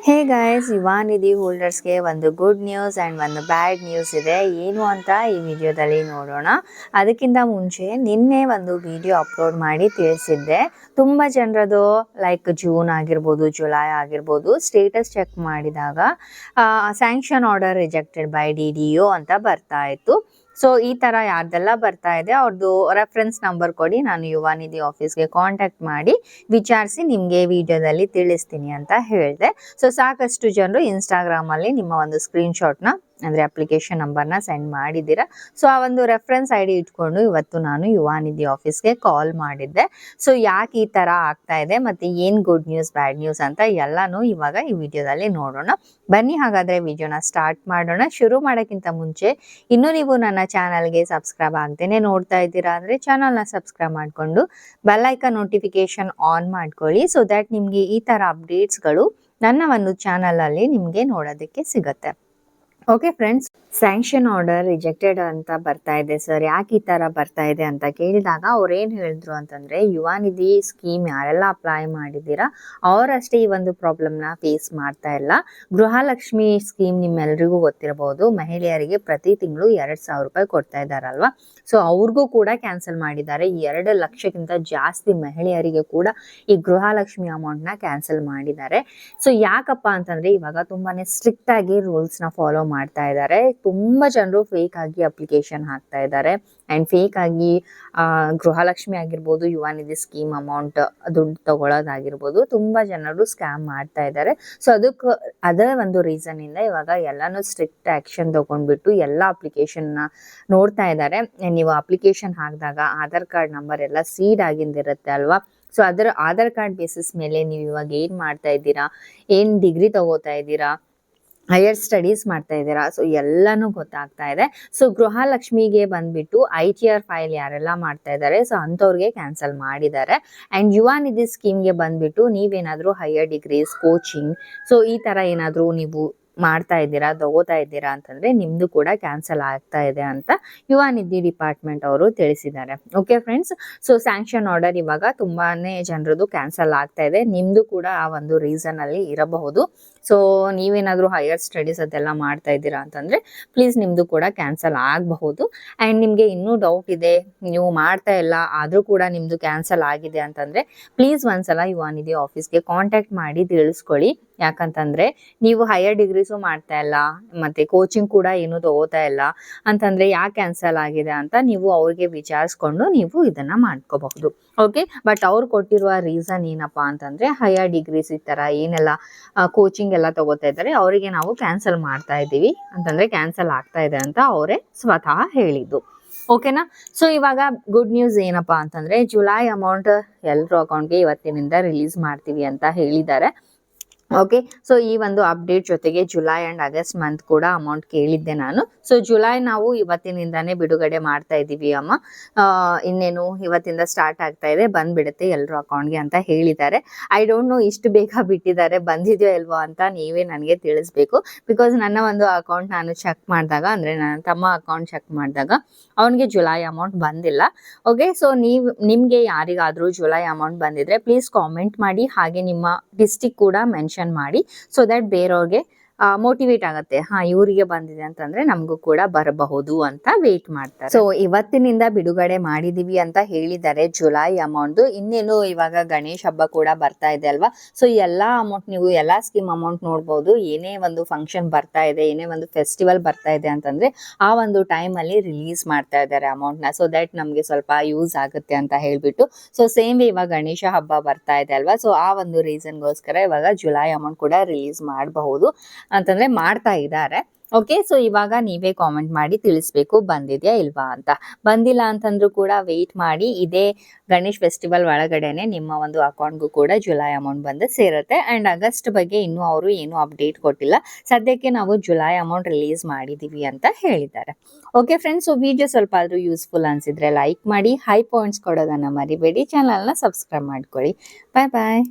Hey guys, ಯುವಾನಿಧಿ ಹೋಲ್ಡರ್ಸ್ಗೆ ಒಂದು good news and ಒಂದು bad news ಇದೆ. ಏನು ಅಂತ ಈ ವಿಡಿಯೋದಲ್ಲಿ ನೋಡೋಣ. ಅದಕ್ಕಿಂತ ಮುಂಚೆ ನಿನ್ನೆ ಒಂದು ವಿಡಿಯೋ ಅಪ್ಲೋಡ್ ಮಾಡಿ ತಿಳಿಸಿದ್ದೆ. ತುಂಬ ಜನರದು ಲೈಕ್ ಜೂನ್ ಆಗಿರ್ಬೋದು, ಜುಲೈ ಆಗಿರ್ಬೋದು, ಸ್ಟೇಟಸ್ ಚೆಕ್ ಮಾಡಿದಾಗ sanction order rejected by DDO ಅಂತ ಬರ್ತಾ ಇತ್ತು. ಸೊ ಈ ಥರ ಯಾರ್ದೆಲ್ಲ ಬರ್ತಾ ಇದೆ ಅವ್ರದ್ದು ರೆಫರೆನ್ಸ್ ನಂಬರ್ ಕೊಡಿ, ನಾನು ಯುವಾನಿಧಿ ಆಫೀಸ್ಗೆ ಕಾಂಟ್ಯಾಕ್ಟ್ ಮಾಡಿ ವಿಚಾರಿಸಿ ನಿಮಗೆ ವಿಡಿಯೋದಲ್ಲಿ ತಿಳಿಸ್ತೀನಿ ಅಂತ ಹೇಳಿದೆ. ಸೊ ಸಾಕಷ್ಟು ಜನರು ಇನ್ಸ್ಟಾಗ್ರಾಮಲ್ಲಿ ನಿಮ್ಮ ಒಂದು ಸ್ಕ್ರೀನ್ಶಾಟ್ನ ಅಂದರೆ ಅಪ್ಲಿಕೇಶನ್ ನಂಬರ್ನ ಸೆಂಡ್ ಮಾಡಿದ್ದೀರಾ. ಸೊ ಆ ಒಂದು ರೆಫರೆನ್ಸ್ ID ಇಟ್ಕೊಂಡು ಇವತ್ತು ನಾನು ಯುವಾನಿಧಿ ಆಫೀಸ್ಗೆ ಕಾಲ್ ಮಾಡಿದ್ದೆ. ಸೊ ಯಾಕೆ ಈ ಥರ ಆಗ್ತಾ ಇದೆ ಮತ್ತು ಏನು ಗುಡ್ ನ್ಯೂಸ್ ಬ್ಯಾಡ್ ನ್ಯೂಸ್ ಅಂತ ಎಲ್ಲನೂ ಇವಾಗ ಈ ವಿಡಿಯೋದಲ್ಲಿ ನೋಡೋಣ. ಬನ್ನಿ ಹಾಗಾದರೆ ವಿಡಿಯೋನ ಸ್ಟಾರ್ಟ್ ಮಾಡೋಣ. ಶುರು ಮಾಡೋಕ್ಕಿಂತ ಮುಂಚೆ ಇನ್ನೂ ನೀವು ನನ್ನ ಚಾನಲ್ಗೆ ಸಬ್ಸ್ಕ್ರೈಬ್ ಆಗ್ದೇನೆ ನೋಡ್ತಾ ಇದ್ದೀರಾ ಅಂದರೆ ಚಾನಲ್ನ ಸಬ್ಸ್ಕ್ರೈಬ್ ಮಾಡಿಕೊಂಡು ಬೆಲ್ಲೈಕನ್ ನೋಟಿಫಿಕೇಶನ್ ಆನ್ ಮಾಡ್ಕೊಳ್ಳಿ. ಸೊ ದ್ಯಾಟ್ ನಿಮಗೆ ಈ ಥರ ಅಪ್ಡೇಟ್ಸ್ಗಳು ನನ್ನ ಒಂದು ಚಾನಲಲ್ಲಿ ನಿಮಗೆ ನೋಡೋದಕ್ಕೆ ಸಿಗುತ್ತೆ. Okay friends, sanction order rejected ಅಂತ ಬರ್ತಾ ಇದೆ ಸರ್, ಯಾಕೆ ಈ ಥರ ಬರ್ತಾ ಇದೆ ಅಂತ ಕೇಳಿದಾಗ ಅವ್ರು ಏನು ಹೇಳಿದ್ರು ಅಂತಂದರೆ, ಯುವಾನಿಧಿ ಸ್ಕೀಮ್ ಯಾರೆಲ್ಲ ಅಪ್ಲೈ ಮಾಡಿದ್ದೀರಾ ಅವರಷ್ಟೇ ಈ ಒಂದು ಪ್ರಾಬ್ಲಮ್ನ ಫೇಸ್ ಮಾಡ್ತಾ ಇಲ್ಲ. ಗೃಹಲಕ್ಷ್ಮಿ ಸ್ಕೀಮ್ ನಿಮ್ಮೆಲ್ರಿಗೂ ಗೊತ್ತಿರಬಹುದು, ಮಹಿಳೆಯರಿಗೆ ಪ್ರತಿ ತಿಂಗಳು 2,000 ರೂಪಾಯಿ ಕೊಡ್ತಾ ಇದ್ದಾರಲ್ವಾ. ಸೊ ಅವ್ರಿಗೂ ಕೂಡ ಕ್ಯಾನ್ಸಲ್ ಮಾಡಿದ್ದಾರೆ. 2 ಲಕ್ಷಕ್ಕಿಂತ ಜಾಸ್ತಿ ಮಹಿಳೆಯರಿಗೆ ಕೂಡ ಈ ಗೃಹಲಕ್ಷ್ಮಿ ಅಮೌಂಟ್ನ ಕ್ಯಾನ್ಸಲ್ ಮಾಡಿದ್ದಾರೆ. ಸೊ ಯಾಕಪ್ಪ ಅಂತಂದರೆ ಇವಾಗ ತುಂಬಾ ಸ್ಟ್ರಿಕ್ಟ್ ಆಗಿ ರೂಲ್ಸ್ನ ಫಾಲೋ ಮಾಡ್ತಾ ಇದ್ದಾರೆ. ತುಂಬ ಜನರು ಫೇಕ್ ಆಗಿ ಅಪ್ಲಿಕೇಶನ್ ಹಾಕ್ತಾ ಇದ್ದಾರೆ ಆ್ಯಂಡ್ ಫೇಕ್ ಆಗಿ ಗೃಹಲಕ್ಷ್ಮಿ ಆಗಿರ್ಬೋದು, ಯುವಾನಿಧಿ ಸ್ಕೀಮ್ ಅಮೌಂಟ್ ದುಡ್ಡು ತಗೊಳ್ಳೋದಾಗಿರ್ಬೋದು, ತುಂಬ ಜನರು ಸ್ಕ್ಯಾಮ್ ಮಾಡ್ತಾ ಇದ್ದಾರೆ. ಸೊ ಅದೇ ಒಂದು ರೀಸನ್ನಿಂದ ಇವಾಗ ಎಲ್ಲನೂ ಸ್ಟ್ರಿಕ್ಟ್ ಆ್ಯಕ್ಷನ್ ತಗೊಂಡ್ಬಿಟ್ಟು ಎಲ್ಲ ಅಪ್ಲಿಕೇಶನ್ನ ನೋಡ್ತಾ ಇದ್ದಾರೆ. ನೀವು ಅಪ್ಲಿಕೇಶನ್ ಹಾಕಿದಾಗ ಆಧಾರ್ ಕಾರ್ಡ್ ನಂಬರ್ ಎಲ್ಲ ಸೀಡ್ ಆಗಿಂದಿರುತ್ತೆ ಅಲ್ವಾ. ಸೊ ಅದರ ಆಧಾರ್ ಕಾರ್ಡ್ ಬೇಸಿಸ್ ಮೇಲೆ ನೀವು ಇವಾಗ ಏನು ಮಾಡ್ತಾ ಇದ್ದೀರಾ, ಏನು ಡಿಗ್ರಿ ತಗೋತಾ ಇದ್ದೀರಾ, ಹೈಯರ್ ಸ್ಟಡೀಸ್ ಮಾಡ್ತಾ ಇದ್ದೀರಾ, ಸೊ ಎಲ್ಲನೂ ಗೊತ್ತಾಗ್ತಾ ಇದೆ. ಸೊ ಗೃಹಲಕ್ಷ್ಮಿಗೆ ಬಂದ್ಬಿಟ್ಟು ITR ಫೈಲ್ ಯಾರೆಲ್ಲ ಮಾಡ್ತಾ ಇದ್ದಾರೆ ಸೊ ಅಂಥವ್ರಿಗೆ ಕ್ಯಾನ್ಸಲ್ ಮಾಡಿದ್ದಾರೆ. ಆ್ಯಂಡ್ ಯುವಾನಿಧಿ ಸ್ಕೀಮ್ಗೆ ಬಂದ್ಬಿಟ್ಟು ನೀವೇನಾದರೂ ಹೈಯರ್ ಡಿಗ್ರೀಸ್, ಕೋಚಿಂಗ್, ಸೊ ಈ ಥರ ಏನಾದರೂ ನೀವು ಮಾಡ್ತಾ ಇದ್ದೀರಾ, ತಗೋತಾ ಇದ್ದೀರಾ ಅಂತಂದರೆ ನಿಮ್ಮದು ಕೂಡ ಕ್ಯಾನ್ಸಲ್ ಆಗ್ತಾ ಇದೆ ಅಂತ ಯುವಾನಿಧಿ ಡಿಪಾರ್ಟ್ಮೆಂಟ್ ಅವರು ತಿಳಿಸಿದ್ದಾರೆ. Okay friends, so sanction order ಇವಾಗ ತುಂಬಾ ಜನರದು ಕ್ಯಾನ್ಸಲ್ ಆಗ್ತಾ ಇದೆ. ನಿಮ್ಮದು ಕೂಡ ಆ ಒಂದು ರೀಸನಲ್ಲಿ ಇರಬಹುದು. ಸೊ ನೀವೇನಾದರೂ ಹೈಯರ್ ಸ್ಟಡೀಸ್ ಅದೆಲ್ಲ ಮಾಡ್ತಾ ಇದ್ದೀರಾ ಅಂತಂದರೆ ಪ್ಲೀಸ್ ನಿಮ್ಮದು ಕೂಡ ಕ್ಯಾನ್ಸಲ್ ಆಗಬಹುದು. ಆ್ಯಂಡ್ ನಿಮಗೆ ಇನ್ನೂ ಡೌಟ್ ಇದೆ, ನೀವು ಮಾಡ್ತಾ ಇಲ್ಲ ಆದರೂ ಕೂಡ ನಿಮ್ಮದು ಕ್ಯಾನ್ಸಲ್ ಆಗಿದೆ ಅಂತಂದರೆ ಪ್ಲೀಸ್ ಒಂದ್ಸಲ ಯುವಾನಿಧಿ ಆಫೀಸ್ಗೆ ಕಾಂಟ್ಯಾಕ್ಟ್ ಮಾಡಿ ತಿಳಿಸ್ಕೊಳ್ಳಿ. ಯಾಕಂತಂದರೆ ನೀವು ಹೈಯರ್ ಡಿಗ್ರೀಸು ಮಾಡ್ತಾ ಇಲ್ಲ ಮತ್ತು ಕೋಚಿಂಗ್ ಕೂಡ ಏನೂ ತಗೋತಾ ಇಲ್ಲ ಅಂತಂದರೆ ಯಾಕೆ ಕ್ಯಾನ್ಸಲ್ ಆಗಿದೆ ಅಂತ ನೀವು ಅವ್ರಿಗೆ ವಿಚಾರಿಸ್ಕೊಂಡು ನೀವು ಇದನ್ನು ಮಾಡ್ಕೋಬಹುದು. ಓಕೆ, ಬಟ್ ಅವ್ರು ಕೊಟ್ಟಿರುವ ರೀಸನ್ ಏನಪ್ಪ ಅಂತಂದರೆ ಹೈಯರ್ ಡಿಗ್ರೀಸ್ ಈ ಥರ ಏನೆಲ್ಲ ಕೋಚಿಂಗ್ ಎಲ್ಲ ತಗೋತಾ ಇದ್ದಾರೆ ಅವರಿಗೆ ನಾವು ಕ್ಯಾನ್ಸಲ್ ಮಾಡ್ತಾ ಇದ್ದೀವಿ ಅಂತಂದರೆ ಕ್ಯಾನ್ಸಲ್ ಆಗ್ತಾ ಇದೆ ಅಂತ ಅವರೇ ಸ್ವತಃ ಹೇಳಿದ್ದು. ಓಕೆನಾ. ಸೊ ಇವಾಗ ಗುಡ್ ನ್ಯೂಸ್ ಏನಪ್ಪ ಅಂತಂದರೆ ಜುಲೈ ಅಮೌಂಟ್ ಎಲ್ಲರ ಅಕೌಂಟ್ಗೆ ಇವತ್ತಿನಿಂದ ರಿಲೀಸ್ ಮಾಡ್ತೀವಿ ಅಂತ ಹೇಳಿದ್ದಾರೆ. ಓಕೆ, ಸೊ ಈ ಒಂದು ಅಪ್ಡೇಟ್ ಜೊತೆಗೆ ಜುಲೈ ಆ್ಯಂಡ್ ಆಗಸ್ಟ್ ಮಂತ್ ಕೂಡ ಅಮೌಂಟ್ ಕೇಳಿದ್ದೆ ನಾನು. ಸೊ ಜುಲೈ ನಾವು ಇವತ್ತಿನಿಂದಾನೇ ಬಿಡುಗಡೆ ಮಾಡ್ತಾ ಇದ್ದೀವಿ ಅಮ್ಮ, ಇನ್ನೇನು ಇವತ್ತಿಂದ ಸ್ಟಾರ್ಟ್ ಆಗ್ತಾ ಇದೆ, ಬಂದ್ಬಿಡುತ್ತೆ ಎಲ್ಲರ ಅಕೌಂಟ್ಗೆ ಅಂತ ಹೇಳಿದ್ದಾರೆ. ಐ ಡೋಂಟ್ ನೋ ಇಷ್ಟು ಬೇಗ ಬಿಟ್ಟಿದ್ದಾರೆ, ಬಂದಿದೆಯೋ ಇಲ್ವೋ ಅಂತ ನೀವೇ ನನಗೆ ತಿಳಿಸ್ಬೇಕು. ಬಿಕಾಸ್ ನನ್ನ ಒಂದು ಅಕೌಂಟ್ ನಾನು ಚೆಕ್ ಮಾಡಿದಾಗ, ಅಂದರೆ ನನ್ನ ತಮ್ಮ ಅಕೌಂಟ್ ಚೆಕ್ ಮಾಡಿದಾಗ ಅವನಿಗೆ ಜುಲೈ ಅಮೌಂಟ್ ಬಂದಿಲ್ಲ. ಓಕೆ, ಸೊ ನಿಮಗೆ ಯಾರಿಗಾದರೂ ಜುಲೈ ಅಮೌಂಟ್ ಬಂದಿದ್ರೆ ಪ್ಲೀಸ್ ಕಾಮೆಂಟ್ ಮಾಡಿ, ಹಾಗೆ ನಿಮ್ಮ ಡಿಸ್ಟಿಕ್ ಕೂಡ ಮೆನ್ಷನ್ ಮಾಡಿ. ಸೊ ದಟ್ ಬೇರೆಯವ್ರಿಗೆ ಮೋಟಿವೇಟ್ ಆಗುತ್ತೆ, ಇವರಿಗೆ ಬಂದಿದೆ ಅಂತಂದ್ರೆ ನಮಗೂ ಕೂಡ ಬರಬಹುದು ಅಂತ ವೇಟ್ ಮಾಡ್ತಾರೆ. ಸೊ ಇವತ್ತಿನಿಂದ ಬಿಡುಗಡೆ ಮಾಡಿದೀವಿ ಅಂತ ಹೇಳಿದ್ದಾರೆ ಜುಲೈ ಅಮೌಂಟ್. ಇನ್ನೇನು ಇವಾಗ ಗಣೇಶ ಹಬ್ಬ ಕೂಡ ಬರ್ತಾ ಇದೆ ಅಲ್ವಾ. ಸೊ ಎಲ್ಲಾ ಅಮೌಂಟ್ ನೀವು ಎಲ್ಲಾ ಸ್ಕೀಮ್ ಅಮೌಂಟ್ ನೋಡ್ಬೋದು. ಏನೇ ಒಂದು ಫಂಕ್ಷನ್ ಬರ್ತಾ ಇದೆ, ಏನೇ ಒಂದು ಫೆಸ್ಟಿವಲ್ ಬರ್ತಾ ಇದೆ ಅಂತಂದ್ರೆ ಆ ಒಂದು ಟೈಮಲ್ಲಿ ರಿಲೀಸ್ ಮಾಡ್ತಾ ಇದ್ದಾರೆ ಅಮೌಂಟ್ನ. ಸೊ ದಟ್ ನಮಗೆ ಸ್ವಲ್ಪ ಯೂಸ್ ಆಗುತ್ತೆ ಅಂತ ಹೇಳ್ಬಿಟ್ಟು. ಸೊ ಸೇಮ್ ಇವಾಗ ಗಣೇಶ ಹಬ್ಬ ಬರ್ತಾ ಇದೆ ಅಲ್ವಾ. ಸೊ ಆ ಒಂದು ರೀಸನ್ಗೋಸ್ಕರ ಇವಾಗ ಜುಲೈ ಅಮೌಂಟ್ ಕೂಡ ರಿಲೀಸ್ ಮಾಡಬಹುದು ಅಂತಂದ್ರೆ ಮಾಡ್ತಾ ಇದ್ದಾರೆ. ಓಕೆ, ಸೊ ಇವಾಗ ನೀವೇ ಕಾಮೆಂಟ್ ಮಾಡಿ ತಿಳಿಸ್ಬೇಕು ಬಂದಿದೆಯಾ ಇಲ್ವಾ ಅಂತ. ಬಂದಿಲ್ಲ ಅಂತಂದ್ರೂ ಕೂಡ ವೆಯ್ಟ್ ಮಾಡಿ, ಇದೇ ಗಣೇಶ್ ಫೆಸ್ಟಿವಲ್ ಒಳಗಡೆನೆ ನಿಮ್ಮ ಒಂದು ಅಕೌಂಟ್ಗೂ ಕೂಡ ಜುಲೈ ಅಮೌಂಟ್ ಬಂದು ಸೇರುತ್ತೆ. ಆ್ಯಂಡ್ ಆಗಸ್ಟ್ ಬಗ್ಗೆ ಇನ್ನೂ ಅವರು ಏನೂ ಅಪ್ಡೇಟ್ ಕೊಟ್ಟಿಲ್ಲ, ಸದ್ಯಕ್ಕೆ ನಾವು ಜುಲೈ ಅಮೌಂಟ್ ರಿಲೀಸ್ ಮಾಡಿದ್ದೀವಿ ಅಂತ ಹೇಳಿದ್ದಾರೆ. ಓಕೆ ಫ್ರೆಂಡ್ಸ್, ಸೊ ವಿಡಿಯೋ ಸ್ವಲ್ಪ ಆದರೂ ಯೂಸ್ಫುಲ್ ಅನಿಸಿದ್ರೆ ಲೈಕ್ ಮಾಡಿ, ಹೈ ಪಾಯಿಂಟ್ಸ್ ಕೊಡೋದನ್ನು ಮರಿಬೇಡಿ, ಚಾನಲ್ನ ಸಬ್ಸ್ಕ್ರೈಬ್ ಮಾಡ್ಕೊಳ್ಳಿ. ಬಾಯ್ ಬಾಯ್.